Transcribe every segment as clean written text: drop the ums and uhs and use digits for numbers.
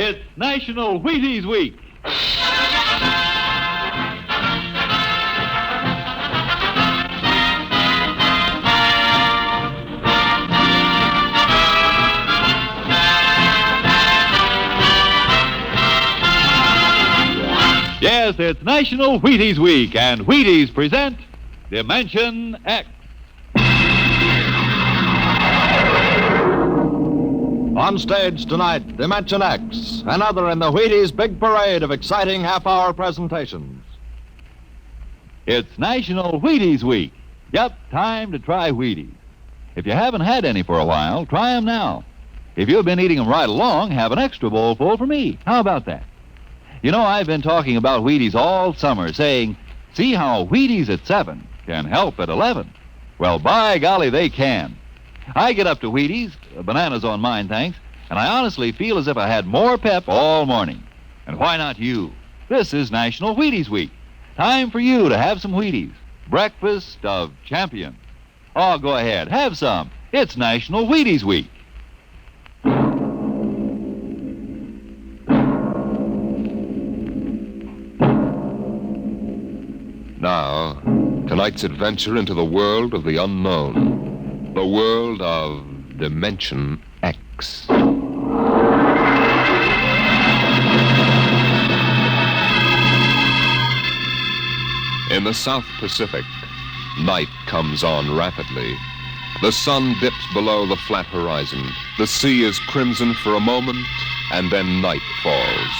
It's National Wheaties Week. Yes, it's National Wheaties Week, and Wheaties present Dimension X. On stage tonight, Dimension X, another in the Wheaties big parade of exciting half-hour presentations. It's National Wheaties Week. Yep, time to try Wheaties. If you haven't had any for a while, try them now. If you've been eating them right along, have an extra bowl full for me. How about that? You know, I've been talking about Wheaties all summer, saying, see how Wheaties at 7 can help at 11. Well, by golly, they can. I get up to Wheaties, bananas on mine, thanks, and I honestly feel as if I had more pep all morning. And why not you? This is National Wheaties Week. Time for you to have some Wheaties. Breakfast of champions. Oh, go ahead, have some. It's National Wheaties Week. Now, tonight's adventure into the world of the unknown. The world of Dimension X. In the South Pacific, night comes on rapidly. The sun dips below the flat horizon. The sea is crimson for a moment, and then night falls.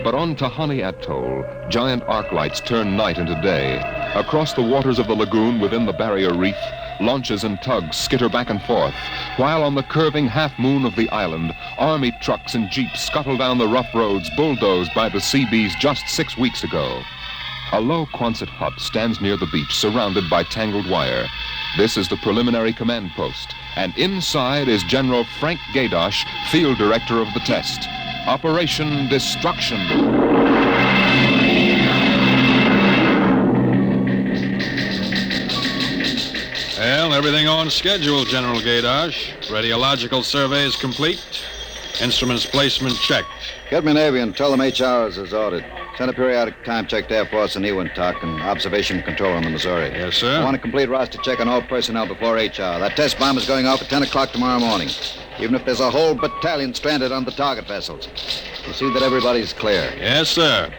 But on Tahani Atoll, giant arc lights turn night into day. Across the waters of the lagoon within the barrier reef, launches and tugs skitter back and forth, while on the curving half-moon of the island, army trucks and jeeps scuttle down the rough roads bulldozed by the Seabees just 6 weeks ago. A low Quonset hut stands near the beach, surrounded by tangled wire. This is the preliminary command post, and inside is General Frank Gaydosh, field director of the test. Operation Destruction. Well, everything on schedule, General Gaydosh. Radiological surveys complete. Instruments placement checked. Get me Navy and tell them HR is ordered. Send a periodic time check to Air Force and Ewintock and observation control on the Missouri. Yes, sir. I want a complete roster check on all personnel before HR. That test bomb is going off at 10 o'clock tomorrow morning, even if there's a whole battalion stranded on the target vessels. We'll see that everybody's clear. Yes, sir.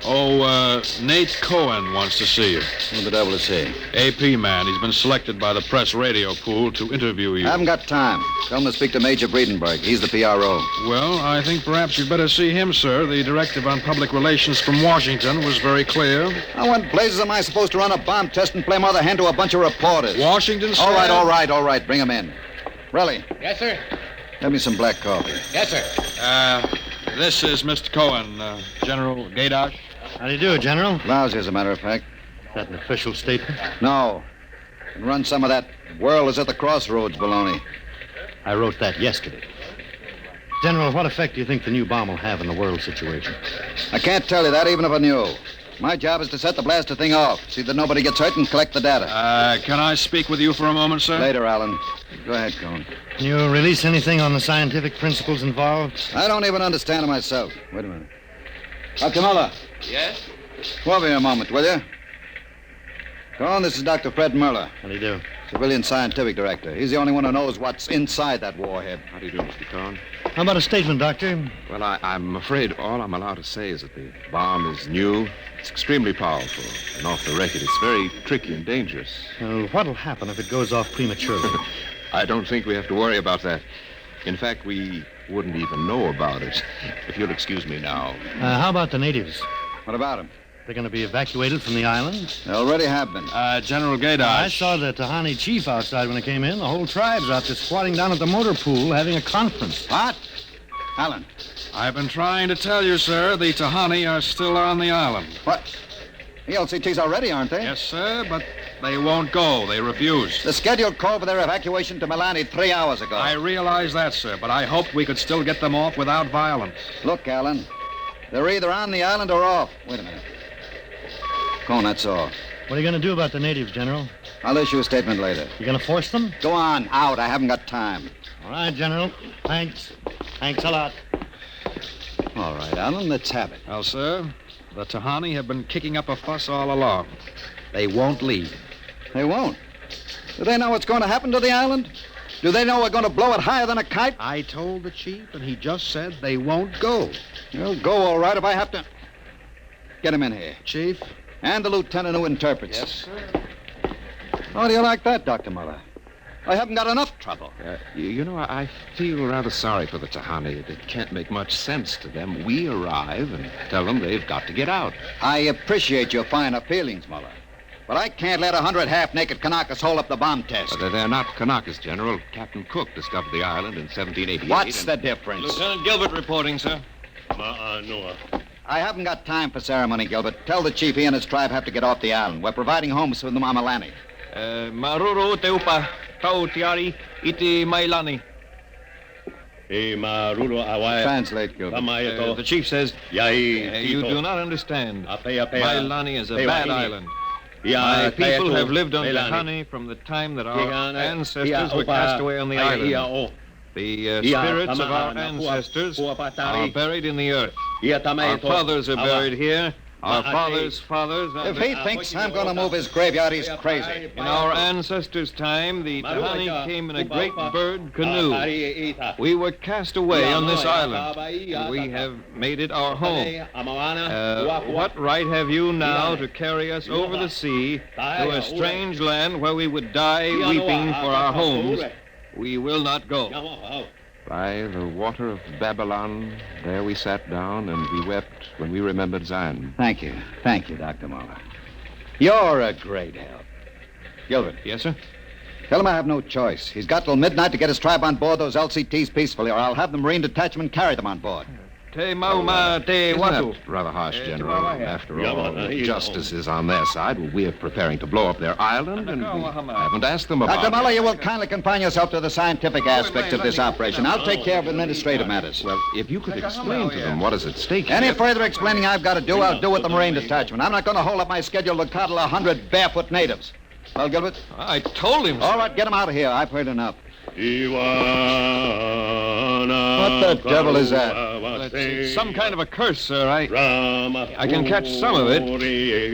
Oh, Nate Cohen wants to see you. Who the devil is he? AP man. He's been selected by the press radio pool to interview you. I haven't got time. Tell him to speak to Major Breedenberg. He's the PRO. Well, I think perhaps you'd better see him, sir. The directive on public relations from Washington was very clear. Now, what blazes am I supposed to run a bomb test and play mother hen to a bunch of reporters? Washington, sir? All right. Bring him in. Relly. Yes, sir. Have me some black coffee. Yes, sir. This is Mr. Cohen, General Gaydosh. How do you do, General? Lousy, as a matter of fact. Is that an official statement? No. And run some of that world is at the crossroads baloney. I wrote that yesterday. General, what effect do you think the new bomb will have in the world situation? I can't tell you that, even if I knew. My job is to set the blaster thing off, see that nobody gets hurt, and collect the data. Can I speak with you for a moment, sir? Later, Alan. Go ahead, Cohen. Can you release anything on the scientific principles involved? I don't even understand it myself. Wait a minute. Dr. Muller. Yes? Come over here a moment, will you? Cohen, this is Dr. Fred Muller, How do you do? civilian scientific director. He's the only one who knows what's inside that warhead. How do you do, Mr. Cohen? How about a statement, Doctor? Well, I'm afraid all I'm allowed to say is that the bomb is new. It's extremely powerful. And off the record, it's very tricky and dangerous. Well, what'll happen if it goes off prematurely? I don't think we have to worry about that. In fact, we wouldn't even know about it. If you'll excuse me now. How about the natives? What about him? They're going to be evacuated from the island? They already have been. General Gaydosh. I saw the Tahani chief outside when I came in. The whole tribe's out there squatting down at the motor pool having a conference. What? Alan. I've been trying to tell you, sir, the Tahani are still on the island. What? The LCTs are ready, aren't they? Yes, sir, but they won't go. They refuse. The scheduled call for their evacuation to Milani 3 hours ago. I realize that, sir, but I hoped we could still get them off without violence. Look, Alan. They're either on the island or off. Wait a minute. Cohen, that's all. What are you going to do about the natives, General? I'll issue a statement later. You going to force them? Go on, out. I haven't got time. All right, General. Thanks. Thanks a lot. All right, Allen, let's have it. Well, sir, the Tahani have been kicking up a fuss all along. They won't leave. They won't. Do they know what's going to happen to the island? Do they know we're going to blow it higher than a kite? I told the chief, and he just said they won't go. They'll go all right if I have to. Get him in here. Chief? And the lieutenant who interprets. Yes, sir. How do you like that, Dr. Muller? I haven't got enough trouble. You know, I feel rather sorry for the Tahani. It can't make much sense to them. We arrive and tell them they've got to get out. I appreciate your finer feelings, Muller. But I can't let 100 half-naked Kanakas hold up the bomb test. But they're not Kanakas, General. Captain Cook discovered the island in 1788. What's the difference? Lieutenant Gilbert reporting, sir. I haven't got time for ceremony, Gilbert. Tell the chief he and his tribe have to get off the island. We're providing homes for the Mamalani. Maruru teupa tau tiari iti mailani. Translate, Gilbert. The chief says, you do not understand. Mailani is a bad island. My people have lived on Tahani from the time that our ancestors were cast away on the island. The spirits of our ancestors are buried in the earth. Our fathers are buried here. Our fathers' fathers... If he thinks I'm going to move his graveyard, he's crazy. In our ancestors' time, the Tahani came in a great bird canoe. We were cast away on this island. And we have made it our home. What right have you now to carry us over the sea to a strange land where we would die weeping for our homes? We will not go. By the water of Babylon, there we sat down and we wept when we remembered Zion. Thank you. Thank you, Dr. Muller. You're a great help. Gilbert. Yes, sir? Tell him I have no choice. He's got till midnight to get his tribe on board those LCTs peacefully, or I'll have the Marine detachment carry them on board. Te mauma te Isn't watu. that rather harsh, General? After all, justice is on their side. We're preparing to blow up their island, and we haven't asked them about Dr. it. Muller, you will kindly confine yourself to the scientific aspects of this operation. I'll take care of administrative matters. Well, if you could explain to them what is at stake Any here. further explaining I've got to do, I'll do with the Marine detachment. I'm not going to hold up my schedule to coddle 100 barefoot natives. Well, Gilbert? I told him. All right, get them out of here. I've heard enough. What the devil is that? It's some kind of a curse, sir. I can catch some of it.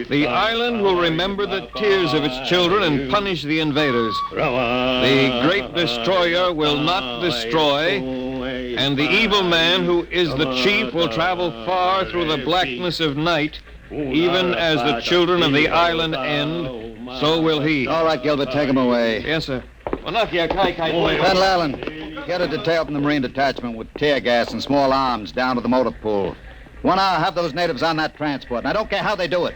The island will remember the tears of its children and punish the invaders. The great destroyer will not destroy, and the evil man who is the chief will travel far through the blackness of night. Even as the children of the island end, so will he. All right, Gilbert, take him away. Yes, sir. Colonel Allen, get a detail from the Marine detachment with tear gas and small arms down to the motor pool. 1 hour, have those natives on that transport, and I don't care how they do it.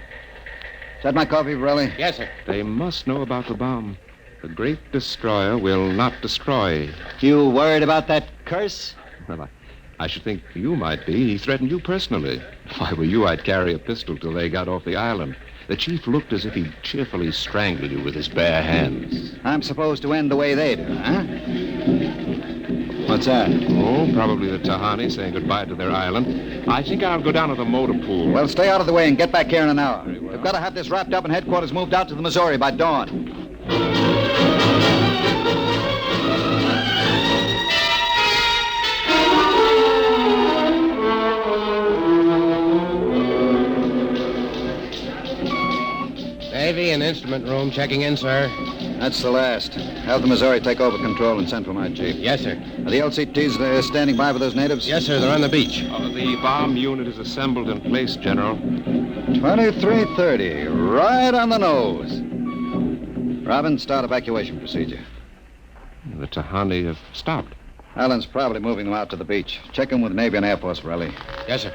Is that my coffee, Borelli? Yes, sir. They must know about the bomb. The great destroyer will not destroy. You worried about that curse? Well, I should think you might be. He threatened you personally. If I were you, I'd carry a pistol till they got off the island. The chief looked as if he'd cheerfully strangle you with his bare hands. I'm supposed to end the way they do, huh? What's that? Oh, probably the Tahani saying goodbye to their island. I think I'll go down to the motor pool. Well, stay out of the way and get back here in an hour. We've got to have this wrapped up and headquarters moved out to the Missouri by dawn. Navy and instrument room checking in, sir. That's the last. Have the Missouri take over control and send for my chief. Yes, sir. Are the LCTs standing by for those natives? Yes, sir. They're on the beach. The bomb unit is assembled in place, General. 2330, right on the nose. Robin, start evacuation procedure. The Tahani have stopped. Allen's probably moving them out to the beach. Check in with Navy and Air Force, Borelli. Yes, sir.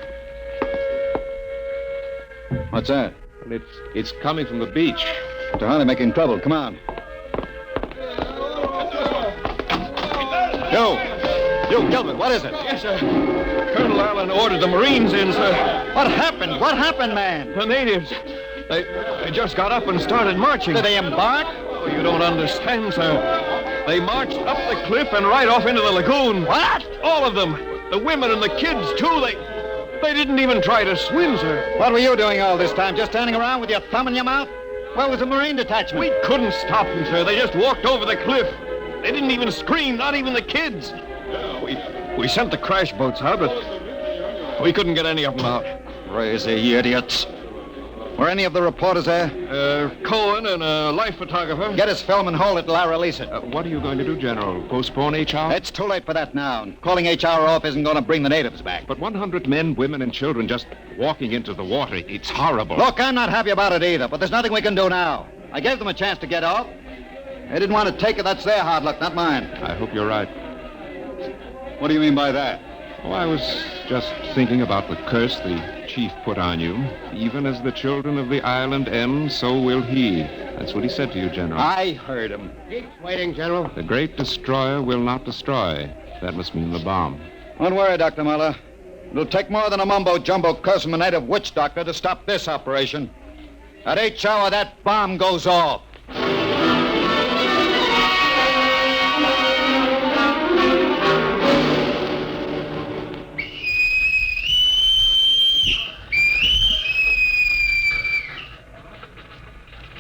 What's that? Well, it's coming from the beach. Tahani making trouble. Come on. You, Gilbert, what is it? Yes, sir. Colonel Allen ordered the Marines in, sir. What happened? What happened, man? The natives. They just got up and started marching. Did they embark? Oh, you don't understand, sir. They marched up the cliff and right off into the lagoon. What? All of them. The women and the kids, too. They didn't even try to swim, sir. What were you doing all this time? Just standing around with your thumb in your mouth? Where was the Marine detachment? We couldn't stop them, sir. They just walked over the cliff. They didn't even scream, not even the kids. We sent the crash boats out, but We couldn't get any of them out. Crazy idiots. Were any of the reporters there? Cohen and a life photographer. Get his film and hold it till I release it. What are you going to do, General? Postpone HR? It's too late for that now. Calling HR off isn't going to bring the natives back. But 100 men, women, and children just walking into the water. It's horrible. Look, I'm not happy about it either, but there's nothing we can do now. I gave them a chance to get off. They didn't want to take it. That's their hard luck, not mine. I hope you're right. What do you mean by that? Oh, I was just thinking about the curse the chief put on you. Even as the children of the island end, so will he. That's what he said to you, General. I heard him. Keep waiting, General. The great destroyer will not destroy. That must mean the bomb. Don't worry, Dr. Muller. It'll take more than a mumbo-jumbo curse from a native witch doctor to stop this operation. At each hour, that bomb goes off.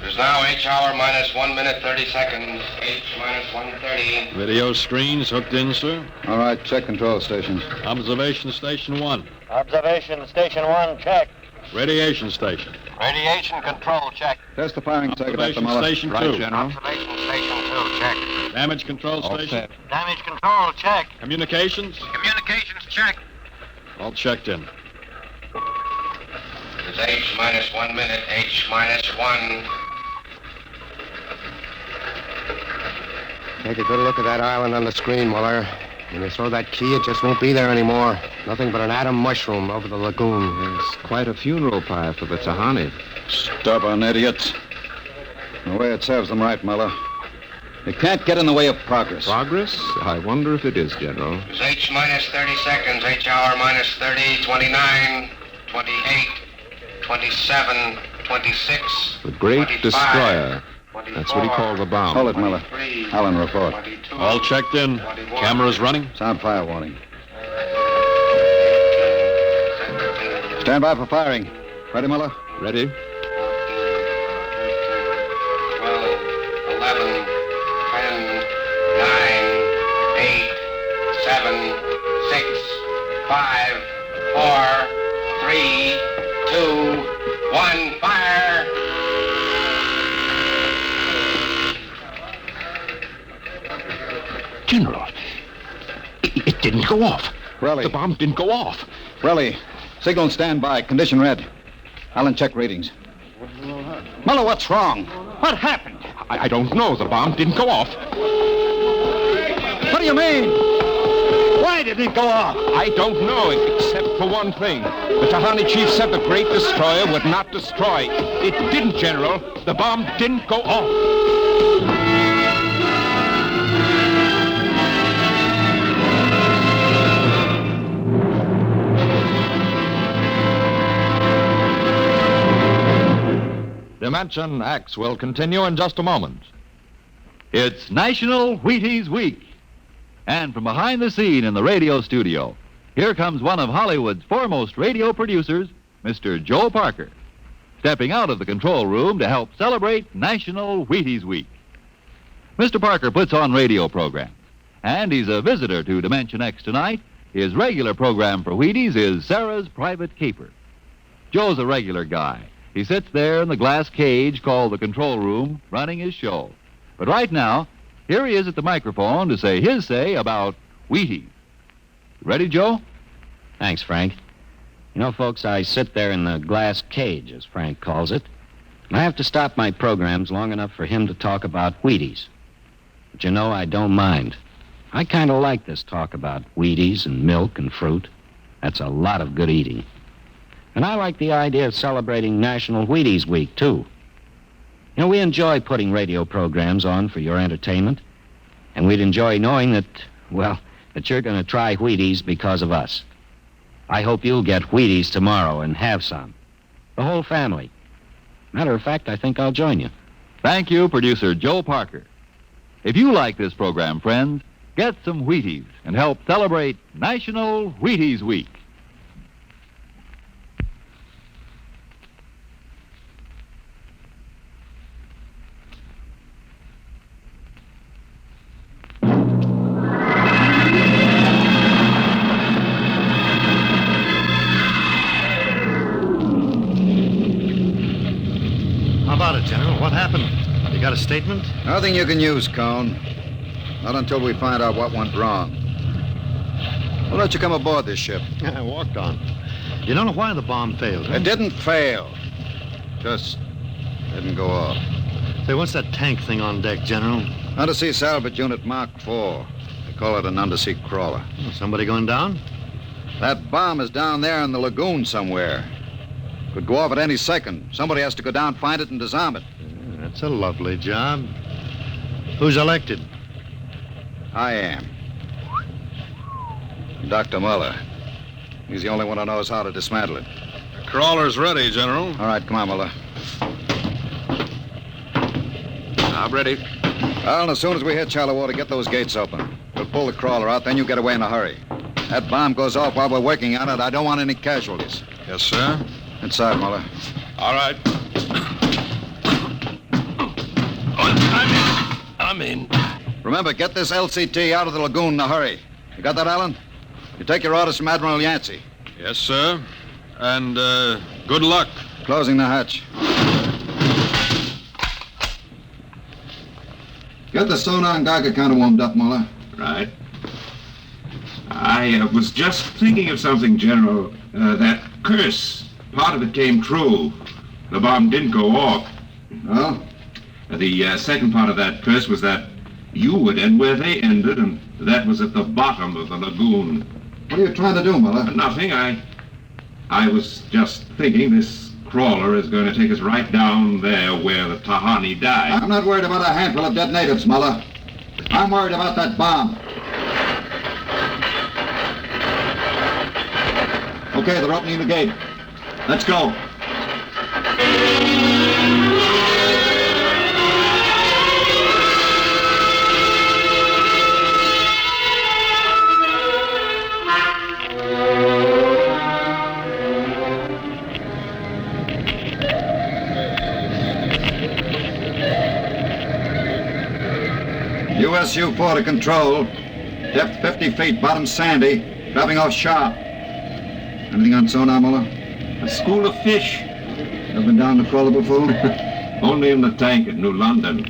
It is now H hour minus 1 minute 30 seconds. H minus 1:30. Video screens hooked in, sir. All right, check control stations. Observation Station 1. Observation Station 1, check. Radiation Station. Radiation control, check. Test the firing circuit, Dr. Observation Muller. Station 2. Right, General. Observation Station 2, check. Damage Control All Station. set. Damage control, check. Communications. Communications, check. All checked in. It is H minus 1 minute. H minus 1. Take a good look at that island on the screen, Muller. When you throw that key, it just won't be there anymore. Nothing but an atom mushroom over the lagoon. It's quite a funeral pyre for the Tahani. Stubborn idiots. The way it serves them right, Muller. They can't get in the way of progress. Progress? I wonder if it is, General. It is H minus 30 seconds. H hour minus 30, 29, 28, 27, 26. The great 25, destroyer. 24, That's what he called the bomb. Hold it, Muller. 23, Allen, report. 22, All checked in. 21, Cameras running. Sound fire warning. Stand by for firing. Ready, Muller? Ready? 12, 11, 10, 9, 8, 7, 6, 5, 4, 3, 2, 1, fire! General, it didn't go off. Relly. The bomb didn't go off. Relly. Signal standby. Condition red. Allen, check readings. Muller, what's wrong? What happened? I don't know. The bomb didn't go off. What do you mean? Why didn't it go off? I don't know, except for one thing. The Tahani chief said the great destroyer would not destroy. It didn't, General. The bomb didn't go off. Dimension X will continue in just a moment. It's National Wheaties Week. And from behind the scene in the radio studio, here comes one of Hollywood's foremost radio producers, Mr. Joe Parker, stepping out of the control room to help celebrate National Wheaties Week. Mr. Parker puts on radio programs, and he's a visitor to Dimension X tonight. His regular program for Wheaties is Sarah's Private Caper. Joe's a regular guy. He sits there in the glass cage called the control room, running his show. But right now, here he is at the microphone to say his say about Wheaties. Ready, Joe? Thanks, Frank. You know, folks, I sit there in the glass cage, as Frank calls it, and I have to stop my programs long enough for him to talk about Wheaties. But you know, I don't mind. I kind of like this talk about Wheaties and milk and fruit. That's a lot of good eating. And I like the idea of celebrating National Wheaties Week, too. You know, we enjoy putting radio programs on for your entertainment, and we'd enjoy knowing that, well, that you're going to try Wheaties because of us. I hope you'll get Wheaties tomorrow and have some. The whole family. Matter of fact, I think I'll join you. Thank you, producer Joe Parker. If you like this program, friends, get some Wheaties and help celebrate National Wheaties Week. about it, General? What happened? You got a statement? Nothing you can use, Cone. Not until we find out what went wrong. We'll let you come aboard this ship. I walked on. You don't know why the bomb failed, huh? It didn't fail. Just didn't go off. Say, what's that tank thing on deck, General? Undersea salvage unit Mark IV. They call it an undersea crawler. Somebody going down? That bomb is down there in the lagoon somewhere. Could go off at any second. Somebody has to go down, find it, and disarm it. That's a lovely job. Who's elected? I am. Dr. Muller. He's the only one who knows how to dismantle it. The crawler's ready, General. All right, come on, Muller. I'm ready. Well, as soon as we hit shallow water, get those gates open. We'll pull the crawler out, then you get away in a hurry. That bomb goes off while we're working on it. I don't want any casualties. Yes, sir. Inside, Muller. All right. I'm in. Remember, get this LCT out of the lagoon in a hurry. You got that, Alan? You take your orders from Admiral Yancey. Yes, sir. And, good luck. Closing the hatch. Get the sonar and Geiger counter warmed up, Muller. Right. I was just thinking of something, General. That curse, part of it came true. The bomb didn't go off. Oh? The second part of that curse was that you would end where they ended, and that was at the bottom of the lagoon. What are you trying to do, Muller? Nothing. I was just thinking this crawler is going to take us right down there where the Tahani died. I'm not worried about a handful of dead natives, Muller. I'm worried about that bomb. Okay, they're opening the gate. Let's go. USU-4 to control. Depth 50 feet, bottom sandy. Dropping off sharp. Anything on sonar, Muller? A school of fish. Ever been down the crawler before? Only in the tank at New London.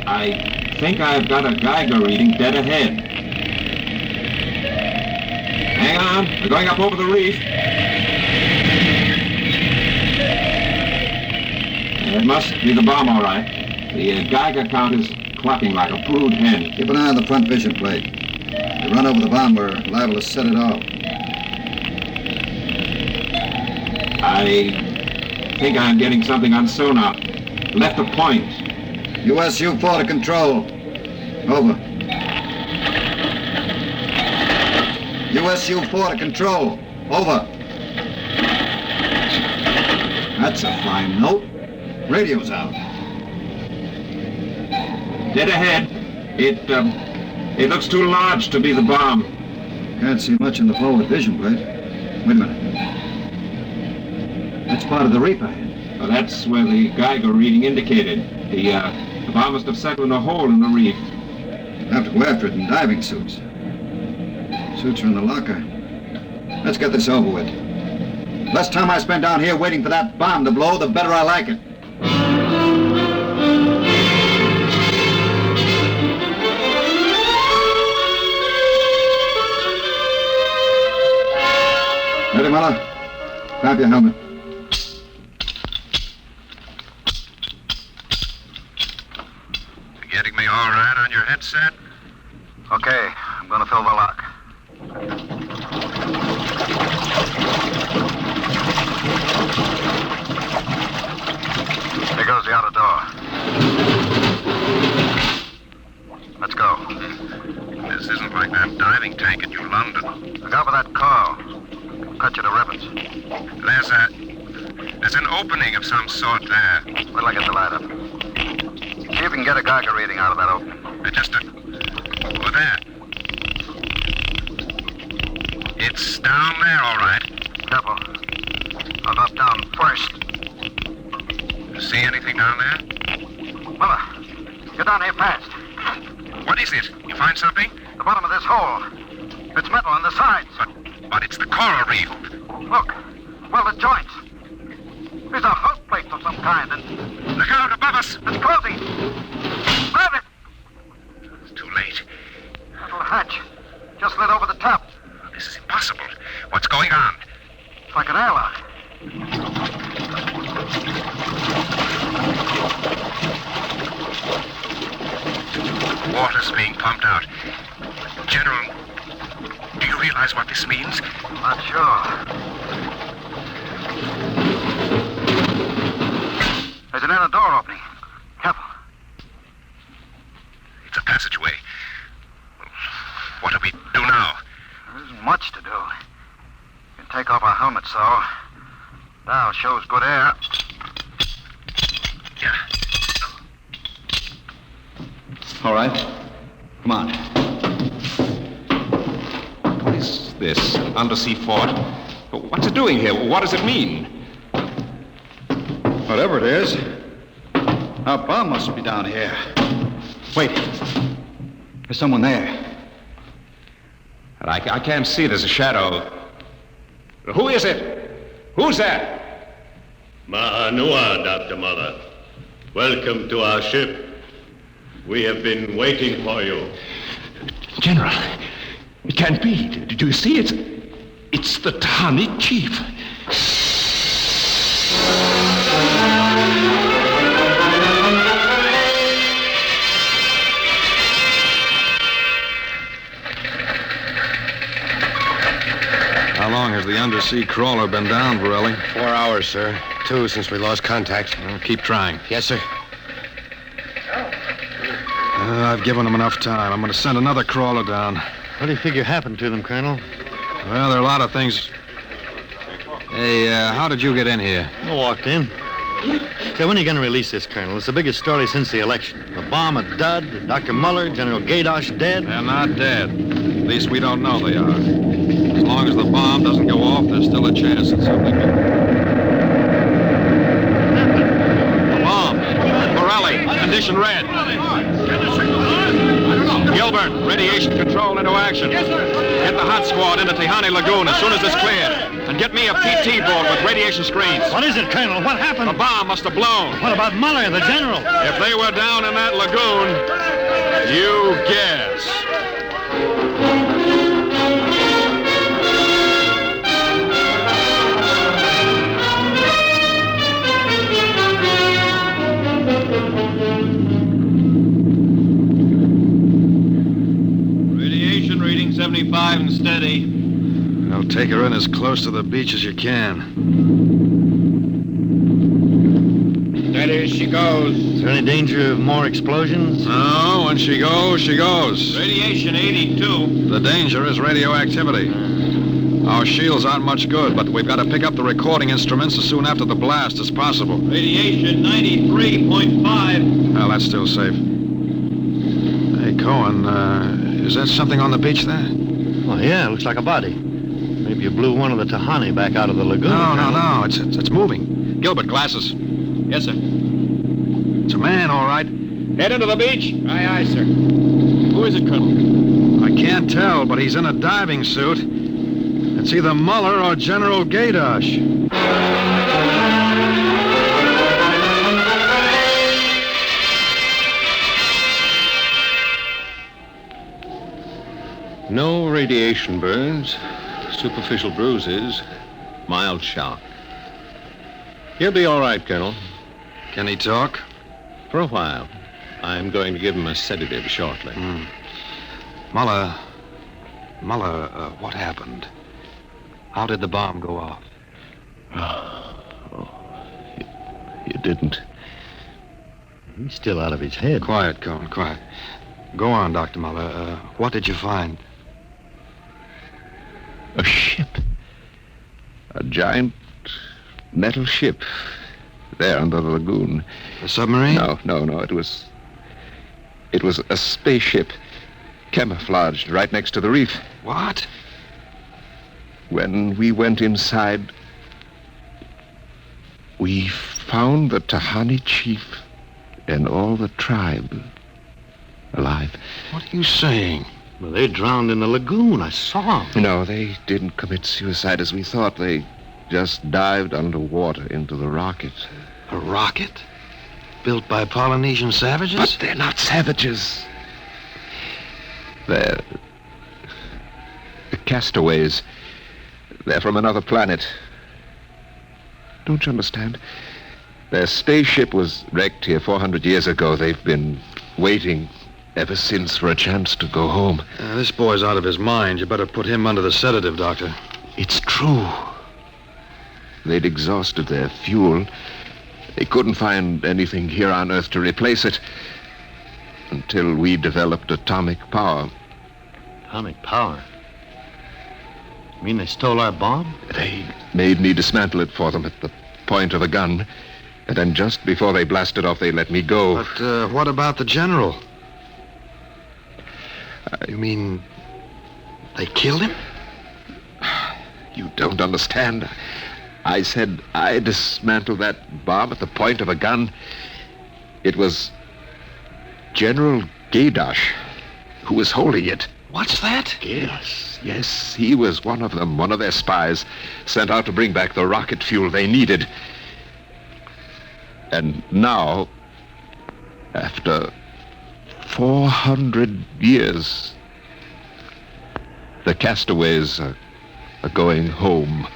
I think I've got a Geiger reading dead ahead. Hang on, we're going up over the reef. It must be the bomb, all right. The Geiger count is clucking like a brood hen. Keep an eye on the front vision plate. If we run over the bomb, we're liable to set it off. I think I'm getting something on sonar. Left of point. USU-4 to control. Over. USU-4 to control. Over. That's a fine note. Radio's out. Dead ahead. It looks too large to be the bomb. Can't see much in the forward vision plate. Wait a minute. That's part of the reef ahead. Well, that's where the Geiger reading indicated. The bomb must have settled in a hole in the reef. We'll have to go after it in diving suits. Suits are in the locker. Let's get this over with. The less time I spend down here waiting for that bomb to blow, the better I like it. Ready, Muller? Grab your helmet. Getting me all right on your headset? Okay, I'm gonna fill the lock. There goes the outer door. Let's go. This isn't like that diving tank at New London. Look out for that car. Cut you to ribbons. There's an opening of some sort there. Wait till I get the light up. See if we can get a Geiger reading out of that opening. Over there. It's down there, all right. Careful. I'll drop down first. See anything down there? Muller, get down here fast. What is it? You find something? The bottom of this hole. It's metal on the sides. But it's the coral reef. Look, Well, the joints. There's a hook plate of some kind, and... Look out above us! It's closing! Grab it! It's too late. Little hatch. Just lit over the top. This is impossible. What's going on? It's like an airlock. Water's being pumped out. General, do you realize what this means? Not sure. There's an inner door opening. Careful. It's a passageway. What do we do now? There isn't much to do. We can take off our helmets, though. Now shows good air. Yeah. All right. Come on. What is this? An undersea fort? What's it doing here? What does it mean? Whatever it is, our bomb must be down here. Wait. There's someone there. I can't see. There's a shadow. Who is it? Who's that? Ma'anua, Dr. Muller. Welcome to our ship. We have been waiting for you. General, it can't be. Do you see it? It's the Tahani chief. How long has the undersea crawler been down, Borelli? 4 hours, sir. 2 since we lost contact. Well, keep trying. Yes, sir. I've given them enough time. I'm going to send another crawler down. What do you figure happened to them, Colonel? Well, there are a lot of things. Hey, how did you get in here? I walked in. Say, when are you going to release this, Colonel? It's the biggest story since the election. The bomb a dud, Dr. Muller, General Gadosh dead. They're not dead. At least we don't know they are. As long as the bomb doesn't go off, there's still a chance that something will. The bomb. Borelli, condition red. Gilbert, radiation control into action. Yes, sir. Get the hot squad into Tahani Lagoon as soon as it's cleared. And get me a PT board with radiation screens. What is it, Colonel? What happened? The bomb must have blown. What about Muller, the general? If they were down in that lagoon, you guess. Radiation reading 75 and steady. I'll take her in as close to the beach as you can. Steady as she goes. Is there any danger of more explosions? No, when she goes, she goes. Radiation 82. The danger is radioactivity. Our shields aren't much good, but we've got to pick up the recording instruments as soon after the blast as possible. Radiation 93.5. Well, that's still safe. Hey, Cohen, is that something on the beach there? Oh, yeah, looks like a body. Maybe you blew one of the Tahani back out of the lagoon. No. It's moving. Gilbert, glasses. Yes, sir. It's a man, all right. Head into the beach. Aye, aye, sir. Who is it, Colonel? I can't tell, but he's in a diving suit. It's either Muller or General Gadosh. No radiation burns, superficial bruises, mild shock. He'll be all right, Colonel. Can he talk? For a while. I'm going to give him a sedative shortly. Muller, what happened? How did the bomb go off? You didn't. He's still out of his head. Quiet, Cohen, quiet. Go on, Dr. Muller. What did you find? A ship. A giant metal ship. There under the lagoon. A submarine? No. It was a spaceship. Camouflaged right next to the reef. What? When we went inside, we found the Tahani chief and all the tribe alive. What are you saying? Well, they drowned in the lagoon. I saw them. No, they didn't commit suicide as we thought. They just dived underwater into the rocket. A rocket? Built by Polynesian savages? But they're not savages. They're the Castaways. They're from another planet. Don't you understand? Their spaceship was wrecked here 400 years ago. They've been waiting ever since for a chance to go home. This boy's out of his mind. You better put him under the sedative, Doctor. It's true. They'd exhausted their fuel. They couldn't find anything here on Earth to replace it until we developed atomic power. Atomic power? You mean they stole our bomb? They made me dismantle it for them at the point of a gun. And then just before they blasted off, they let me go. But what about the general? You mean they killed him? You don't understand. I said I dismantled that bomb at the point of a gun. It was General Gaydosh who was holding it. What's that? Yes, he was one of them, one of their spies, sent out to bring back the rocket fuel they needed. And now, after 400 years, the Castaways are going home.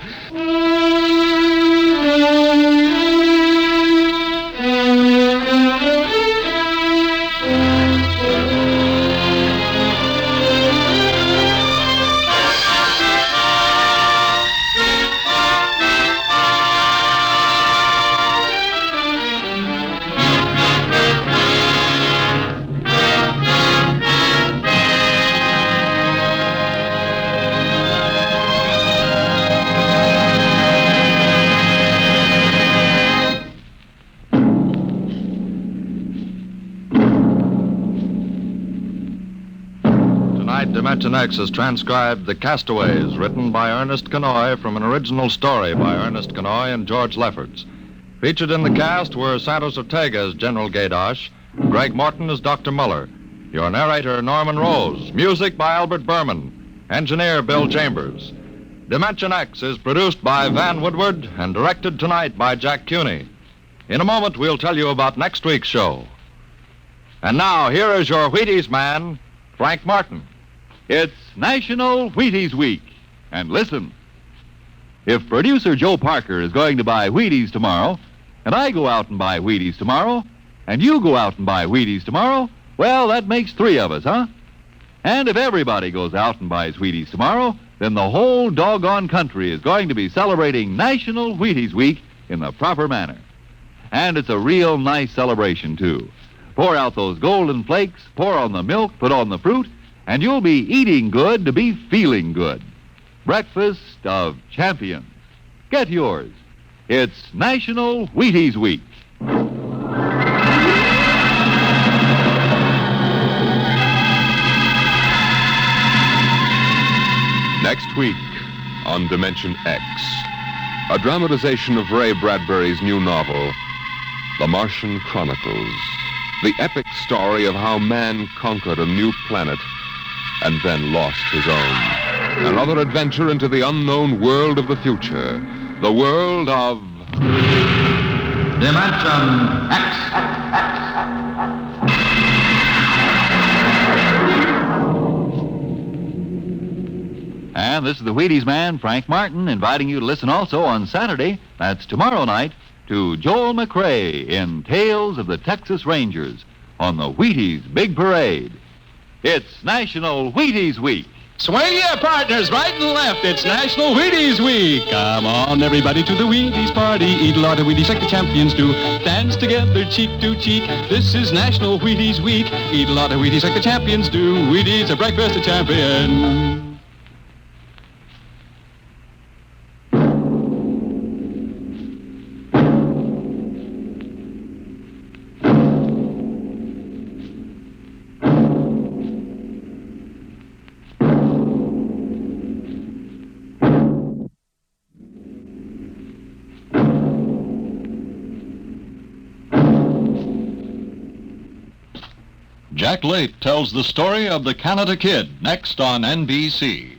Dimension X has transcribed The Castaways, written by Ernest Kenoy from an original story by Ernest Kenoy and George Lefferts. Featured in the cast were Santos Ortega as General Gaydosh, Greg Morton as Dr. Muller, your narrator Norman Rose, music by Albert Berman, engineer Bill Chambers. Dimension X is produced by Van Woodward and directed tonight by Jack Cuney. In a moment, we'll tell you about next week's show. And now, here is your Wheaties man, Frank Martin. It's National Wheaties Week. And listen, if producer Joe Parker is going to buy Wheaties tomorrow, and I go out and buy Wheaties tomorrow, and you go out and buy Wheaties tomorrow, well, that makes 3 of us, huh? And if everybody goes out and buys Wheaties tomorrow, then the whole doggone country is going to be celebrating National Wheaties Week in the proper manner. And it's a real nice celebration, too. Pour out those golden flakes, pour on the milk, put on the fruit, and you'll be eating good to be feeling good. Breakfast of champions. Get yours. It's National Wheaties Week. Next week on Dimension X, a dramatization of Ray Bradbury's new novel, The Martian Chronicles, the epic story of how man conquered a new planet and then lost his own. Another adventure into the unknown world of the future, the world of Dimension X. And this is the Wheaties man, Frank Martin, inviting you to listen also on Saturday, that's tomorrow night, to Joel McRae in Tales of the Texas Rangers on the Wheaties Big Parade. It's National Wheaties Week. Swing your partners right and left. It's National Wheaties Week. Come on, everybody, to the Wheaties party. Eat a lot of Wheaties like the champions do. Dance together, cheek to cheek. This is National Wheaties Week. Eat a lot of Wheaties like the champions do. Wheaties, a breakfast of champions. Jack Late tells the story of the Canada Kid next on NBC.